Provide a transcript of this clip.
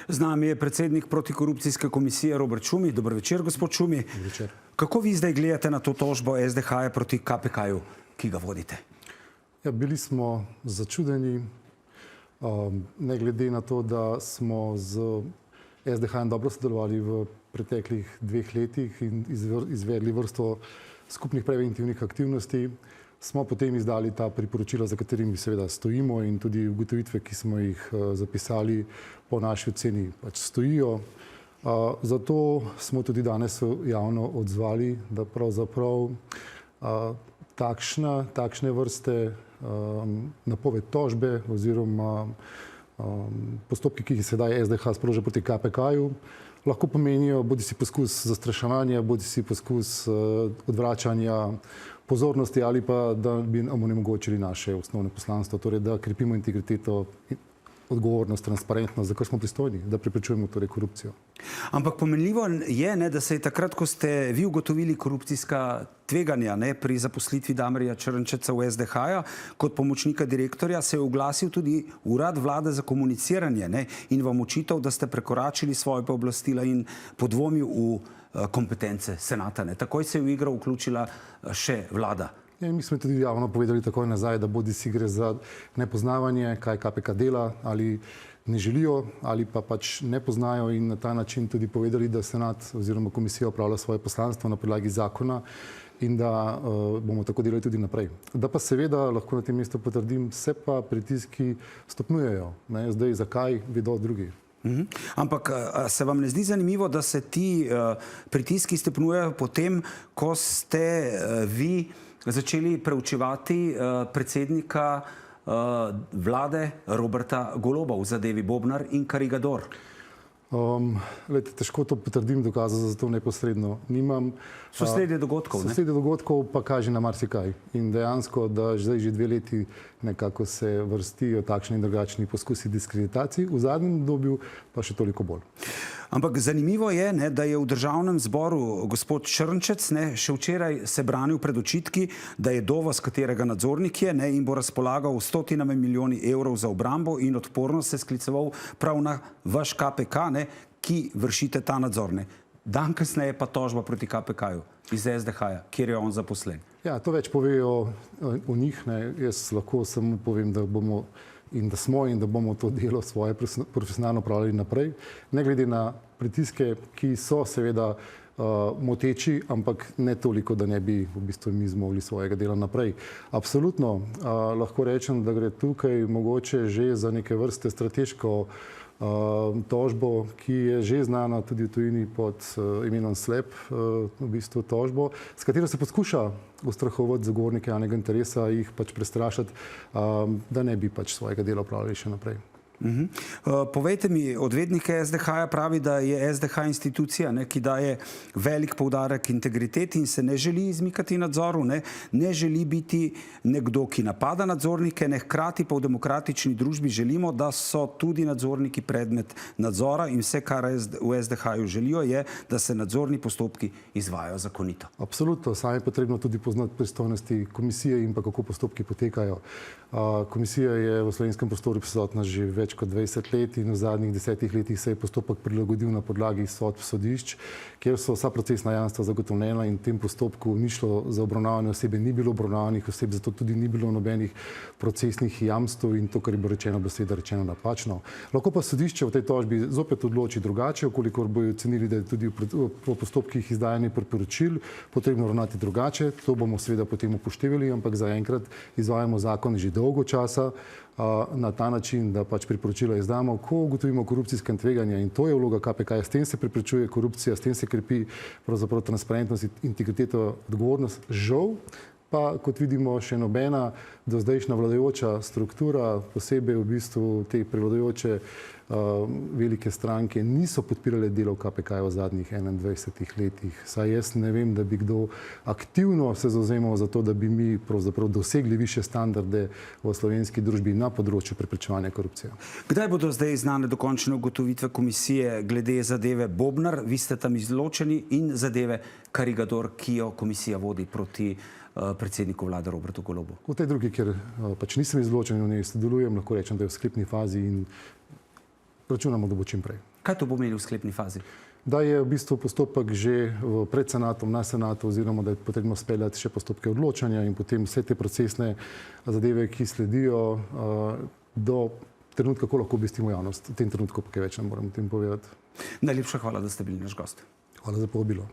Z nami je predsednik protikorupcijske komisije Robert Šumi. Dober večer, gospod Šumi. Večer. Kako vi zdaj gledate na to tožbo SDH-ja proti KPK-ju, ki ga vodite? Ja, bili smo začudeni, ne glede na to, da smo z SDH-jem dobro sodelovali v preteklih 2 letih in izvedli vrsto skupnih preventivnih aktivnosti. Smo potem izdali ta priporočila, za katerimi seveda stojimo, in tudi ugotovitve, ki smo jih zapisali, po naši oceni pač stojijo. Zato smo tudi danes javno odzvali, da pravzaprav takšne vrste napoved tožbe oziroma postopki, ki jih sedaj SDH sproža proti KPK-ju, lahko pomenijo bodisi poskus zastraševanja, bodisi poskus odvračanja pozornosti ali pa da bi nam onemogočili naše osnovne poslanstvo, torej da krepimo integriteto, odgovornost, transparentnost, za kar smo pristojni, da preprečujemo torej korupcijo. Ampak pomenljivo je, da se je takrat, ko ste vi ugotovili korupcijska tveganja pri zaposlitvi Damirja Črnčeca v SDH-ja kot pomočnika direktorja, se je oglasil tudi Urad Vlade za komuniciranje in vam očital, da ste prekoračili svoje pooblastila in podvomil v kompetence senata. Takoj se je v igro vključila še vlada. Ja, mi smo tudi javno povedali takoj nazaj, da bodisi gre za nepoznavanje, kaj KPK dela, ali ne želijo, ali pa pač ne poznajo, in na ta način tudi povedali, da senat oziroma komisija opravlja svoje poslanstvo na podlagi zakona in da bomo tako delali tudi naprej. Da pa seveda lahko na tem mestu potrdim, se pa pritiski stopnjujejo. Zdaj, zakaj, vedo drugi. Ampak se vam ne zdi zanimivo, da se ti pritiski stopnjujejo potem, ko ste vi začeli preučevati predsednika vlade Roberta Goloba v zadevi Bobnar in Karigador? Težko to potrdim, dokazov za to neposredno nimam. Sosledje dogodkov, ne? Sosledje dogodkov pa kaže na marsikaj. In dejansko, da zdaj že 2 leti nekako se vrstijo takšni in drugačni poskusi diskreditacij, v zadnjem obdobju pa še toliko bolj. Ampak zanimivo je, da je v državnem zboru gospod Črnčec še včeraj se branil pred očitki, da je Dovas, katerega nadzornik je, in bo razpolagal stotinami milijoni evrov za obrambo in odpornost, se skliceval prav na vaš KPK, ki vršite ta nadzor. Dan kasneje pa tožba proti KPK-ju iz SDH-ja, kjer je on zaposlen. Ja, to več povejo o njih. Jaz lahko samo povem, da bomo in da smo in da bomo to delo svoje profesionalno opravljali naprej, ne glede na pritiske, ki so seveda moteči, ampak ne toliko, da ne bi v bistvu mi zmogli svojega dela naprej. Absolutno lahko rečem, da gre tukaj mogoče že za neke vrste strateško tožbo, ki je že znana tudi v tujini pod imenom SLAPP, v bistvu tožbo, s katero se poskuša ustrahovati zagovornike javnega interesa, jih pač prestrašiti, da ne bi pač svojega dela opravljali še naprej. Povejte mi, odvetnik SDH-ja pravi, da je SDH institucija, ki daje velik poudarek integriteti in se ne želi izmikati nadzoru, ne želi biti nekdo, ki napada nadzornike, hkrati pa v demokratični družbi želimo, da so tudi nadzorniki predmet nadzora in vse, kar v SDH-ju želijo, je, da se nadzorni postopki izvajajo zakonito. Absolutno, sami je potrebno tudi poznati pristojnosti komisije in pa kako postopki potekajo. Komisija je v slovenskem prostoru prisotna že več kot 20 let in v zadnjih 10 letih se je postopek prilagodil na podlagi sodb sodišč, kjer so vsa procesna jamstva zagotovljena in v tem postopku ni šlo za obravnavane osebe, ni bilo obravnavanih oseb, zato tudi ni bilo nobenih procesnih jamstv in to, kar je bilo rečeno, bo seveda rečeno napačno. Lahko pa sodišče v tej tožbi zopet odloči drugače, okolikor bojo ocenili, da je tudi v postopkih izdajanja priporočil potrebno ravnati drugače. To bomo seveda potem upoštevali, ampak zaenkrat izvajamo zakon že dolgo časa na ta način, da pač priporočila izdamo, ko ugotovimo korupcijska tveganja, in to je vloga KPK. S tem se preprečuje korupcija, s tem se krepi pravzaprav transparentnost, integriteto, odgovornost. Žal pa, kot vidimo, še nobena dozdajšnja vladajoča struktura, posebej v bistvu te prevladujoče velike stranke, niso podpirale delo KPK v zadnjih 21 letih. Saj jaz ne vem, da bi kdo aktivno se zavzemal za to, da bi mi pravzaprav dosegli više standarde v slovenski družbi na področju preprečevanja korupcije. Kdaj bodo zdaj znane dokončne ugotovitve komisije glede zadeve Bobnar, vi ste tam izločeni, in zadeve Karigador, ki jo komisija vodi proti predsedniku vlade Robertu Golobu? V tej drugi, kjer pač nisem izločen in v njej sodelujem, lahko rečem, da je v sklepni fazi in računamo, da bo čim prej. Kaj to pomeni v sklepni fazi? Da je v bistvu postopek že pred senatom, na senatu, oziroma da je potrebno speljati še postopke odločanja in potem vse te procesne zadeve, ki sledijo do trenutka, ko lahko obvestimo javnost. V tem trenutku pa kaj več ne morem o tem povedati. Najlepša hvala, da ste bili naš gost. Hvala za povabilo.